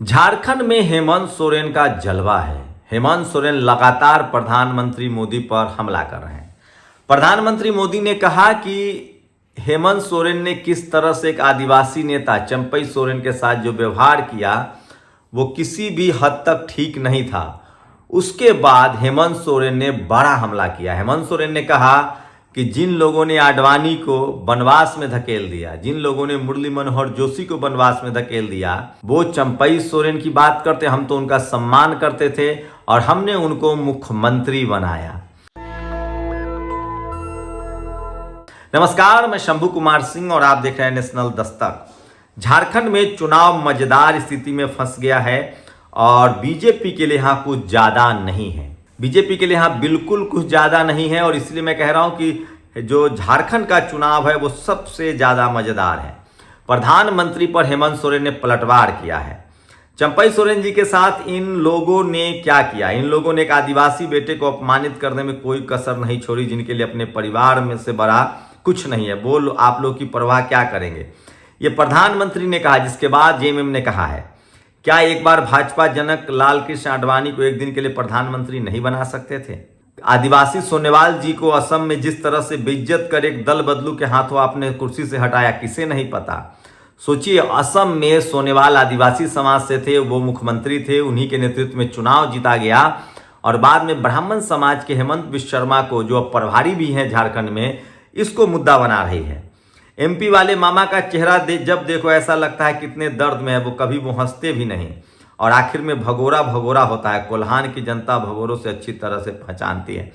झारखंड में हेमंत सोरेन का जलवा है। हेमंत सोरेन लगातार प्रधानमंत्री मोदी पर हमला कर रहे हैं। प्रधानमंत्री मोदी ने कहा कि हेमंत सोरेन ने किस तरह से एक आदिवासी नेता चंपई सोरेन के साथ जो व्यवहार किया वो किसी भी हद तक ठीक नहीं था। उसके बाद हेमंत सोरेन ने बड़ा हमला किया। हेमंत सोरेन ने कहा कि जिन लोगों ने आडवाणी को वनवास में धकेल दिया, जिन लोगों ने मुरली मनोहर जोशी को वनवास में धकेल दिया, वो चंपई सोरेन की बात करते, हम तो उनका सम्मान करते थे और हमने उनको मुख्यमंत्री बनाया। नमस्कार, मैं शंभू कुमार सिंह और आप देख रहे हैं नेशनल दस्तक। झारखंड में चुनाव मजेदार स्थिति में फंस गया है और बीजेपी के लिए यहां कुछ ज्यादा नहीं है। बीजेपी के लिए यहां बिल्कुल कुछ ज्यादा नहीं है और इसलिए मैं कह रहा हूं कि जो झारखंड का चुनाव है वो सबसे ज्यादा मजेदार है। प्रधानमंत्री पर हेमंत सोरेन ने पलटवार किया है। चंपई सोरेन जी के साथ इन लोगों ने क्या किया? इन लोगों ने एक आदिवासी बेटे को अपमानित करने में कोई कसर नहीं छोड़ी, जिनके लिए अपने परिवार में से बड़ा कुछ नहीं है। वो आप लोग की परवाह क्या करेंगे? ये प्रधानमंत्री ने कहा, जिसके बाद जेएमएम ने कहा है। क्या एक बार भाजपा जनक लाल कृष्ण आडवाणी को एक दिन के लिए प्रधानमंत्री नहीं बना सकते थे? आदिवासी सोनेवाल जी को असम में जिस तरह से बेइज्जत कर एक दल बदलू के हाथों आपने कुर्सी से हटाया, किसे नहीं पता? सोचिए, असम में सोनेवाल आदिवासी समाज से थे, वो मुख्यमंत्री थे, उन्हीं के नेतृत्व में चुनाव जीता गया और बाद में ब्राह्मण समाज के हेमंत बिश्व शर्मा को, जो अब प्रभारी भी हैं झारखंड में, इसको मुद्दा बना रही है। एमपी वाले मामा का चेहरा जब देखो ऐसा लगता है कितने दर्द में है। वो कभी वो हंसते भी नहीं और आखिर में भगोरा भगोरा होता है। कोल्हान की जनता भगोरों से अच्छी तरह से पहचानती है।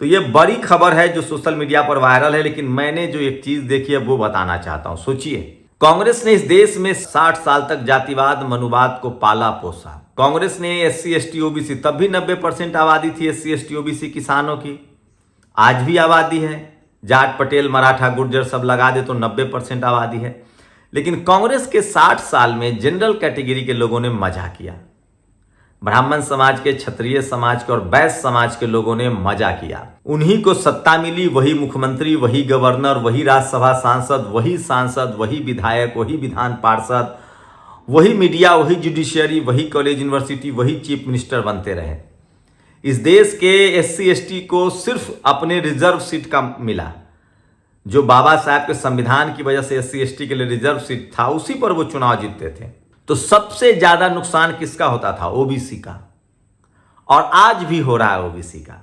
तो ये बड़ी खबर है जो सोशल मीडिया पर वायरल है, लेकिन मैंने जो एक चीज देखी है वो बताना चाहता हूं। सोचिए, कांग्रेस ने इस देश में 60 साल तक जातिवाद मनुवाद को पाला पोसा। कांग्रेस ने SC ST OBC, तब भी 90% आबादी थी SC ST OBC किसानों की, आज भी आबादी है। जाट पटेल मराठा गुर्जर सब लगा दे तो 90% आबादी है। लेकिन कांग्रेस के 60 साल में जनरल कैटेगरी के लोगों ने मजा किया। ब्राह्मण समाज के, क्षत्रिय समाज के और वैश्य समाज के लोगों ने मजा किया। उन्हीं को सत्ता मिली, वही मुख्यमंत्री, वही गवर्नर, वही राज्यसभा सांसद, वही विधायक, वही विधान पार्षद, वही मीडिया, वही जुडिशियरी, वही कॉलेज यूनिवर्सिटी, वही चीफ मिनिस्टर बनते रहे। इस देश के SC ST को सिर्फ अपने रिजर्व सीट का मिला। जो बाबा साहब के संविधान की वजह से SC ST के लिए रिजर्व सीट था, उसी पर वो चुनाव जीतते थे। तो सबसे ज्यादा नुकसान किसका होता था? OBC का। और आज भी हो रहा है OBC का।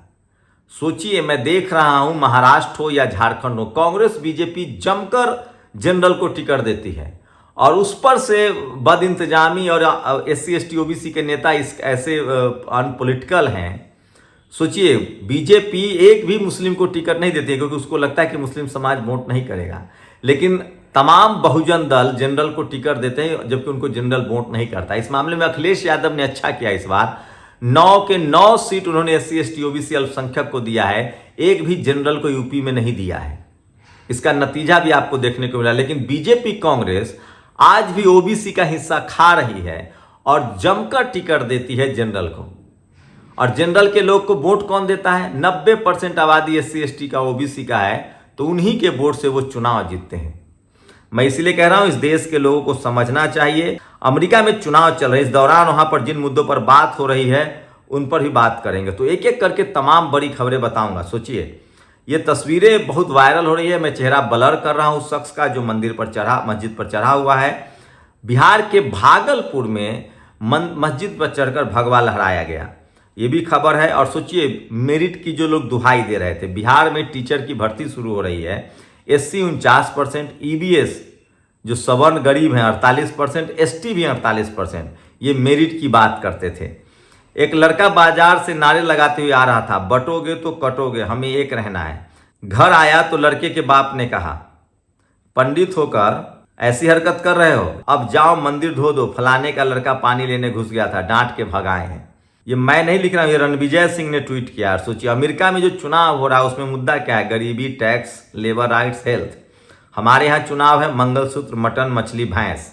सोचिए, मैं देख रहा हूं महाराष्ट्र हो या झारखंड हो, कांग्रेस बीजेपी जमकर जनरल को टिकट देती है और उस पर से बद इंतजामी और SC ST OBC के नेता इस ऐसे अनपॉलिटिकल हैं। सोचिए, बीजेपी एक भी मुस्लिम को टिकट नहीं देती है क्योंकि उसको लगता है कि मुस्लिम समाज वोट नहीं करेगा, लेकिन तमाम बहुजन दल जनरल को टिकट देते हैं जबकि उनको जनरल वोट नहीं करता। इस मामले में अखिलेश यादव ने अच्छा किया। इस बार 9 के 9 सीट उन्होंने SC ST OBC अल्पसंख्यक को दिया है, एक भी जनरल को यूपी में नहीं दिया है। इसका नतीजा भी आपको देखने को मिला। लेकिन बीजेपी कांग्रेस आज भी OBC का हिस्सा खा रही है और जमकर टिकट देती है जनरल को। और जनरल के लोग को वोट कौन देता है? 90% आबादी SC ST का OBC का है, तो उन्हीं के वोट से वो चुनाव जीतते हैं। मैं इसीलिए कह रहा हूं, इस देश के लोगों को समझना चाहिए। अमेरिका में चुनाव चल रहे, इस दौरान वहां पर जिन मुद्दों पर बात हो रही है उन पर भी बात करेंगे। तो एक एक करके तमाम बड़ी खबरें बताऊंगा। सोचिए, ये तस्वीरें बहुत वायरल हो रही है। मैं चेहरा ब्लर कर रहा हूं उस शख्स का जो मस्जिद पर चढ़ा हुआ है। बिहार के भागलपुर में मस्जिद पर चढ़कर भगवा लहराया गया, ये भी खबर है। और सोचिए, मेरिट की जो लोग दुहाई दे रहे थे, बिहार में टीचर की भर्ती शुरू हो रही है। SC 49%, EBS जो सवर्ण गरीब हैं 48%, ST भी 48%, ये मेरिट की बात करते थे। एक लड़का बाजार से नारे लगाते हुए आ रहा था, बटोगे तो कटोगे, हमें एक रहना है। घर आया तो लड़के के बाप ने कहा, पंडित होकर ऐसी हरकत कर रहे हो, अब जाओ मंदिर धो दो, फलाने का लड़का पानी लेने घुस गया था, डांट के भगाए हैं। ये मैं नहीं लिख रहा हूं, ये रणविजय सिंह ने ट्वीट किया। सोचिए, अमेरिका में जो चुनाव हो रहा है उसमें मुद्दा क्या है? गरीबी, टैक्स, लेबर राइट्स, हेल्थ। हमारे यहाँ चुनाव है मंगलसूत्र, मटन, मछली, भैंस।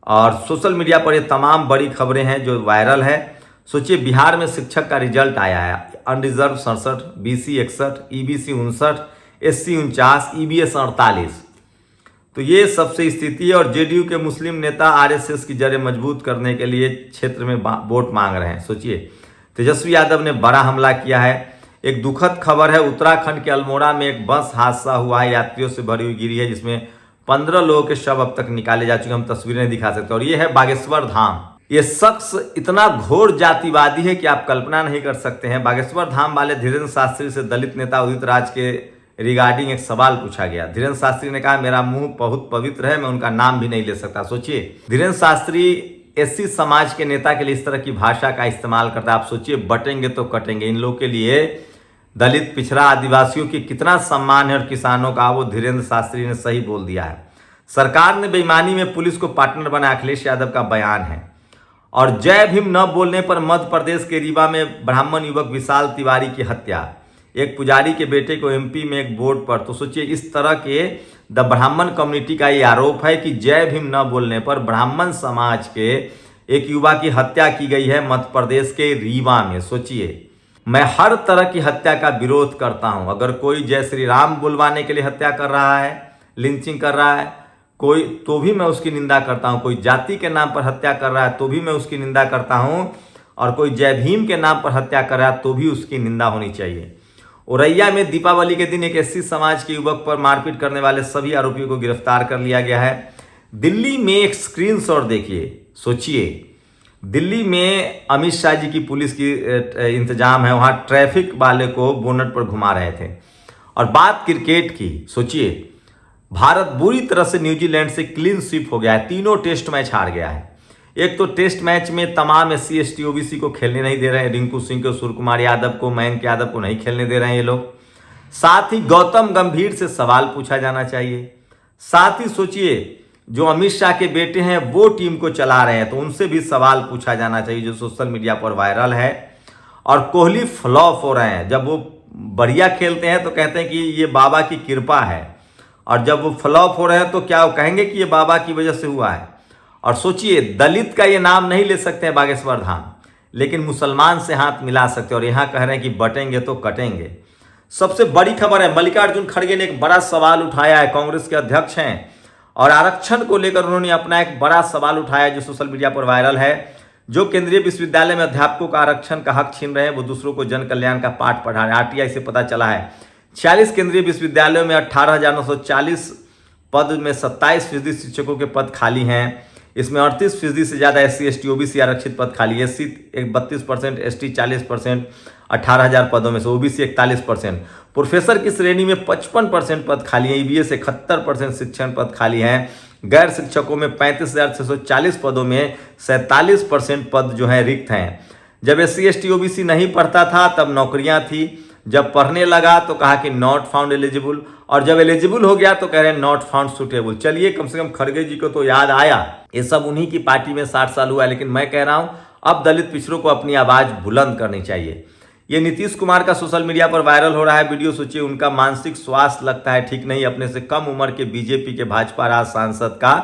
और सोशल मीडिया पर ये तमाम बड़ी खबरें हैं जो वायरल है। सोचिए, बिहार में शिक्षक का रिजल्ट आया है, unreserved 67, BC 61, EBC 59, SC 49, EBS 48। तो ये सबसे स्थिति है। और जेडीयू के मुस्लिम नेता आरएसएस की जड़ें मजबूत करने के लिए क्षेत्र में वोट मांग रहे हैं। सोचिए, तेजस्वी यादव ने बड़ा हमला किया है। एक दुखद खबर है, उत्तराखंड के अल्मोड़ा में एक बस हादसा हुआ है, यात्रियों से भरी हुई गिरी है, जिसमें 15 लोगों के शव अब तक निकाले जा चुके हैं। हम तस्वीरें दिखा सकते हैं। और ये है बागेश्वर धाम। ये शख्स इतना घोर जातिवादी है कि आप कल्पना नहीं कर सकते हैं। बागेश्वर धाम वाले धीरेन्द्र शास्त्री से दलित नेता उदित राज के रिगार्डिंग एक सवाल पूछा गया। धीरेन्द्र शास्त्री ने कहा, मेरा मुंह बहुत पवित्र है, मैं उनका नाम भी नहीं ले सकता। सोचिए, धीरेन्द्र शास्त्री एससी समाज के नेता के लिए इस तरह की भाषा का इस्तेमाल करता है। आप सोचिए, बटेंगे तो कटेंगे। इन लोगों के लिए दलित, पिछड़ा, आदिवासियों की कितना सम्मान है और किसानों का, वो धीरेन्द्र शास्त्री ने सही बोल दिया है। सरकार ने बेईमानी में पुलिस को पार्टनर बनाया, अखिलेश यादव का बयान है। और जय भीम न बोलने पर मध्य प्रदेश के रीवा में ब्राह्मण युवक विशाल तिवारी की हत्या, एक पुजारी के बेटे को एमपी में एक बोर्ड पर। तो सोचिए, इस तरह के द ब्राह्मण कम्युनिटी का ये आरोप है कि जय भीम न बोलने पर ब्राह्मण समाज के एक युवा की हत्या की गई है मध्य प्रदेश के रीवा में। सोचिए, मैं हर तरह की हत्या का विरोध करता हूं। अगर कोई जय श्री राम बुलवाने के लिए हत्या कर रहा है, लिंचिंग कर रहा है कोई, तो भी मैं उसकी निंदा करता हूं। कोई जाति के नाम पर हत्या कर रहा है तो भी मैं उसकी निंदा करता हूं। और कोई जय भीम के नाम पर हत्या कर रहा है तो भी उसकी निंदा होनी चाहिए। औरैया में दीपावली के दिन एक एससी समाज के युवक पर मारपीट करने वाले सभी आरोपियों को गिरफ्तार कर लिया गया है। दिल्ली में एक स्क्रीनशॉट देखिए। सोचिए, दिल्ली में अमित शाह जी की पुलिस की इंतजाम है, वहां ट्रैफिक वाले को बोनट पर घुमा रहे थे। और बात क्रिकेट की, सोचिए, भारत बुरी तरह से न्यूजीलैंड से क्लीन स्वीप हो गया है, तीनों टेस्ट मैच हार गया है। एक तो टेस्ट मैच में तमाम SC ST OBC को खेलने नहीं दे रहे हैं, रिंकू सिंह को, सूर्य कुमार यादव को, मयंक यादव को नहीं खेलने दे रहे हैं ये लोग। साथ ही गौतम गंभीर से सवाल पूछा जाना चाहिए। साथ ही सोचिए, जो अमित शाह के बेटे हैं वो टीम को चला रहे हैं, तो उनसे भी सवाल पूछा जाना चाहिए, जो सोशल मीडिया पर वायरल है। और कोहली फ्लॉप हो रहे हैं। जब वो बढ़िया खेलते हैं तो कहते हैं कि ये बाबा की कृपा है, और जब वो फ्लॉप हो रहे हैं तो क्या वो कहेंगे कि ये बाबा की वजह से हुआ है। और सोचिए, दलित का ये नाम नहीं ले सकते हैं बागेश्वर धाम, लेकिन मुसलमान से हाथ मिला सकते हैं। और यहां कह रहे हैं कि बटेंगे तो कटेंगे। सबसे बड़ी खबर है, मल्लिकार्जुन खड़गे ने एक बड़ा सवाल उठाया है। कांग्रेस के अध्यक्ष हैं और आरक्षण को लेकर उन्होंने अपना एक बड़ा सवाल उठाया जो सोशल मीडिया पर वायरल है। जो केंद्रीय विश्वविद्यालय में अध्यापकों का आरक्षण का हक छीन रहे हैं, वो दूसरों को जन कल्याण का पाठ पढ़ा रहे हैं। RTI से पता चला है 46 केंद्रीय विश्वविद्यालयों में 18,940 पद में 27% शिक्षकों के पद खाली हैं। इसमें 38% से ज़्यादा SC ST OBC आरक्षित पद खाली है। SC 32%, ST 40%, 18,000 पदों में से OBC 41%। प्रोफेसर की श्रेणी में 55% पद खाली हैं। EVS 71% शिक्षण पद खाली हैं। गैर शिक्षकों में 35,640 पदों में 47% पद जो है रिक्त हैं। जब SC ST OBC नहीं पढ़ता था तब नौकरियां थी, जब पढ़ने लगा तो कहा कि नॉट फाउंड एलिजिबल, और जब एलिजिबल हो गया तो कह रहे हैं नॉट फाउंड सुटेबल। चलिए, कम से कम खड़गे जी को तो याद आया। ये सब उन्हीं की पार्टी में 60 साल हुआ है। लेकिन मैं कह रहा हूं, अब दलित पिछड़ों को अपनी आवाज बुलंद करनी चाहिए। ये नीतीश कुमार का सोशल मीडिया पर वायरल हो रहा है वीडियो। सोचिए, उनका मानसिक स्वास्थ्य लगता है ठीक नहीं, अपने से कम उम्र के बीजेपी के भाजपा राज सांसद का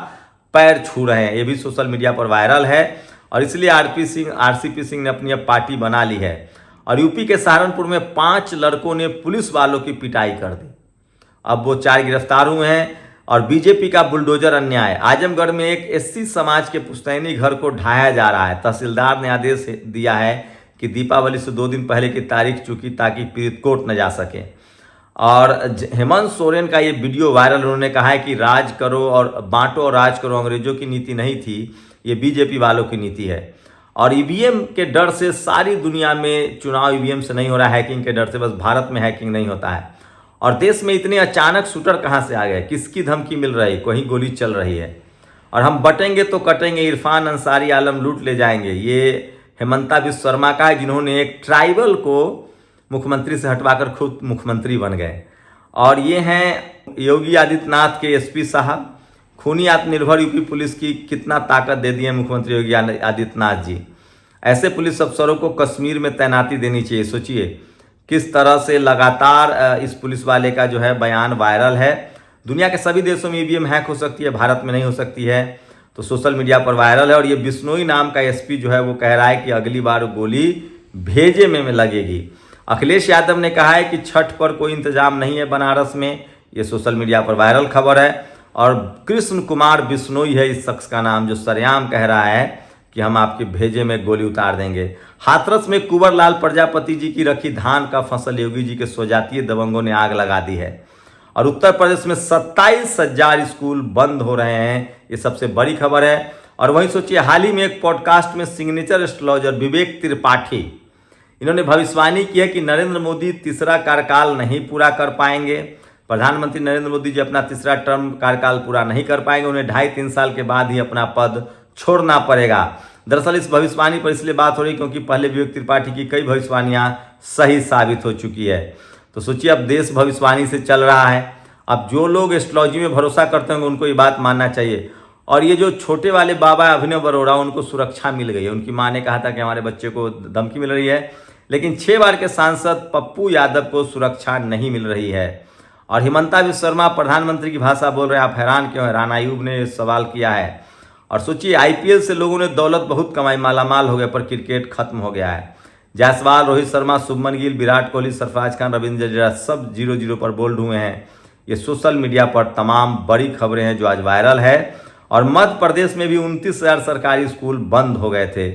पैर छू रहे हैं। ये भी सोशल मीडिया पर वायरल है और इसलिए RCP सिंह ने अपनी अब पार्टी बना ली है। और यूपी के सहारनपुर में 5 लड़कों ने पुलिस वालों की पिटाई कर दी। अब वो 4 गिरफ्तार हुए हैं। और बीजेपी का बुलडोजर अन्याय। आजमगढ़ में एक SC समाज के पुश्तैनी घर को ढाया जा रहा है। तहसीलदार ने आदेश दिया है कि दीपावली से 2 दिन पहले की तारीख चुकी ताकि पीड़ित कोर्ट न जा सके। और हेमंत सोरेन का ये वीडियो वायरल, उन्होंने कहा है कि राज करो और बांटो और राज करो अंग्रेजों की नीति नहीं थी, ये बीजेपी वालों की नीति है। और EVM के डर से सारी दुनिया में चुनाव EVM से नहीं हो रहा है, हैकिंग के डर से। बस भारत में हैकिंग नहीं होता है। और देश में इतने अचानक शूटर कहाँ से आ गए, किसकी धमकी मिल रही, कहीं गोली चल रही है। और हम बटेंगे तो कटेंगे, इरफान अंसारी आलम लूट ले जाएंगे, ये हेमंता विश्व शर्मा का है, जिन्होंने एक ट्राइबल को मुख्यमंत्री से हटवाकर खुद मुख्यमंत्री बन गए। और ये हैं योगी आदित्यनाथ के SP साहब। खूनी आत्मनिर्भर यूपी पुलिस की कितना ताकत दे दी है मुख्यमंत्री योगी आदित्यनाथ जी। ऐसे पुलिस अफसरों को कश्मीर में तैनाती देनी चाहिए। सोचिए किस तरह से लगातार इस पुलिस वाले का जो है बयान वायरल है। दुनिया के सभी देशों में EVM हैक हो सकती है, भारत में नहीं हो सकती है। तो सोशल मीडिया पर वायरल है। और ये बिश्नोई नाम का SP जो है वो कह रहा है कि अगली बार गोली भेजे में लगेगी। अखिलेश यादव ने कहा है कि छठ पर कोई इंतजाम नहीं है बनारस में। ये सोशल मीडिया पर वायरल खबर है। और कृष्ण कुमार बिश्नोई है इस शख्स का नाम, जो सरेआम कह रहा है कि हम आपके भेजे में गोली उतार देंगे। हाथरस में कुंवर लाल प्रजापति जी की रखी धान का फसल योगी जी के स्वजातीय दबंगों ने आग लगा दी है। और उत्तर प्रदेश में 27,000 स्कूल बंद हो रहे हैं, ये सबसे बड़ी खबर है। और वहीं सोचिए, हाल ही में एक पॉडकास्ट में सिग्नेचर एस्ट्रोलॉजर विवेक त्रिपाठी, इन्होंने भविष्यवाणी की है कि नरेंद्र मोदी तीसरा कार्यकाल नहीं पूरा कर पाएंगे। प्रधानमंत्री नरेंद्र मोदी जी अपना तीसरा टर्म कार्यकाल पूरा नहीं कर पाएंगे, उन्हें 2.5-3 साल के बाद ही अपना पद छोड़ना पड़ेगा। दरअसल इस भविष्यवाणी पर इसलिए बात हो रही क्योंकि पहले विवेक त्रिपाठी की कई भविष्यवाणियां सही साबित हो चुकी है। तो सोचिए, अब देश भविष्यवाणी से चल रहा है। अब जो लोग एस्ट्रोलॉजी में भरोसा करते होंगे उनको ये बात मानना चाहिए। और ये जो छोटे वाले बाबा अभिनव बरोड़ा, उनको सुरक्षा मिल गई है। उनकी माँ ने कहा था कि हमारे बच्चे को धमकी मिल रही है, लेकिन 6 बार के सांसद पप्पू यादव को सुरक्षा नहीं मिल रही है। और हिमंता विश्व शर्मा प्रधानमंत्री की भाषा बोल रहे हैं, आप हैरान क्यों हैं? राना आयूब ने सवाल किया है। और सोचिए, आईपीएल से लोगों ने दौलत बहुत कमाई, मालामाल हो गए, पर क्रिकेट खत्म हो गया है। जायसवाल, रोहित शर्मा, शुभमन गिल, विराट कोहली, सरफराज खान, रविंद्र जडेजा सब 0-0 पर बोल्ड हुए हैं। ये सोशल मीडिया पर तमाम बड़ी खबरें हैं जो आज वायरल है। और मध्य प्रदेश में भी 29,000 सरकारी स्कूल बंद हो गए थे।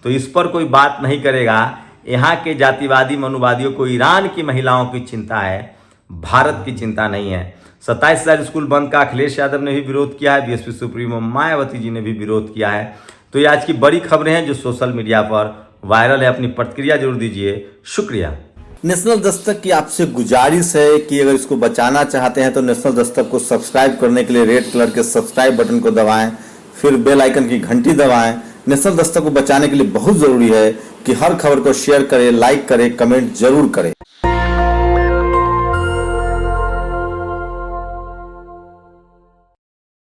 तो इस पर कोई बात नहीं करेगा। यहाँ के जातिवादी मनुवादियों को ईरान की महिलाओं की चिंता है, भारत की चिंता नहीं है। 27,000 स्कूल बंद का अखिलेश यादव ने भी विरोध किया है, बीएसपी सुप्रीमो मायावती जी ने भी विरोध किया है। तो ये आज की बड़ी खबरें हैं जो सोशल मीडिया पर वायरल है। अपनी प्रतिक्रिया जरूर दीजिए। शुक्रिया। नेशनल दस्तक की आपसे गुजारिश है कि अगर इसको बचाना चाहते हैं तो नेशनल दस्तक को सब्सक्राइब करने के लिए रेड कलर के सब्सक्राइब बटन को दबाएं, फिर बेल आइकन की घंटी दबाएं। नेशनल दस्तक को बचाने के लिए बहुत जरूरी है कि हर खबर को शेयर करें, लाइक करें, कमेंट जरूर करें।